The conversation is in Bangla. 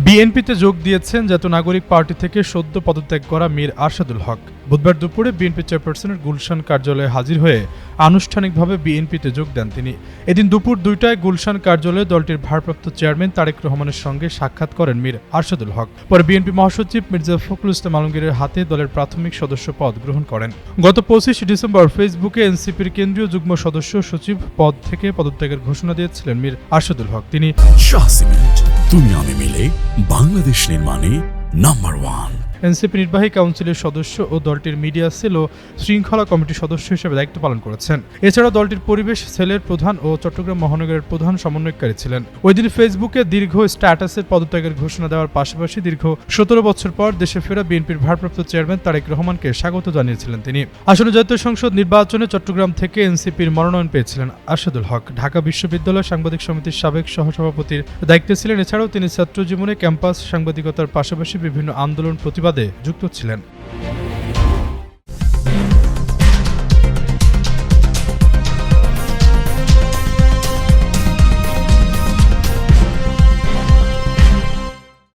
বিএনপিতে যোগ দিয়েছেন জাতীয় নাগরিক পার্টি থেকে সদ্য পদত্যাগ করা মীর আরশাদুল হক। বুধবার দুপুরে বিএনপি চেয়ারপারসনের গুলশান কার্যালয়ে হাজির হয়ে আনুষ্ঠানিকভাবে বিএনপিতে যোগ দেন তিনি। এদিন দুপুর 2টায় গুলশান কার্যালয়ে দলটির ভারপ্রাপ্ত চেয়ারম্যান তারেক রহমানের সঙ্গে সাক্ষাৎ করেন মীর আরশাদুল হক। পরে বিএনপি মহাসচিব মির্জা ফখরুল ইসলাম আলমগীরের হাতে দলের প্রাথমিক সদস্য পদ গ্রহণ করেন। গত 25 ডিসেম্বর ফেসবুকে এনসিপির কেন্দ্রীয় যুগ্ম সদস্য সচিব পদ থেকে পদত্যাগের ঘোষণা দিয়েছিলেন মীর আরশাদুল হক। তিনি শাহ সিমেন্ট, তুমি আমি মিলে বাংলাদেশ নির্মাণে নাম্বার 1। এনসিপি নির্বাহী কাউন্সিলের সদস্য ও দলটির মিডিয়া সেল ও শৃঙ্খলা কমিটির সদস্য হিসেবে দায়িত্ব পালন করেছেন। এছাড়াও দলটির পরিবেশ সেলের প্রধান ও চট্টগ্রাম মহানগরের প্রধান সমন্বয়কারী ছিলেন। ওই দিন ফেসবুকে দীর্ঘ স্ট্যাটাসের পদত্যাগের ঘোষণা দেওয়ার পাশাপাশি দীর্ঘ 17 বছর পর দেশে ফেরা বিএনপির ভারপ্রাপ্ত চেয়ারম্যান তারেক রহমানকে স্বাগত জানিয়েছিলেন তিনি। আসন্ন জাতীয় সংসদ নির্বাচনে চট্টগ্রাম থেকে এনসিপির মনোনয়ন পেয়েছিলেন আরশাদুল হক। ঢাকা বিশ্ববিদ্যালয় সাংবাদিক সমিতির সাবেক সহসভাপতির দায়িত্বে ছিলেন। এছাড়াও তিনি ছাত্র জীবনে ক্যাম্পাস সাংবাদিকতার পাশাপাশি বিভিন্ন আন্দোলন প্রতিবাদে যুক্ত ছিলেন।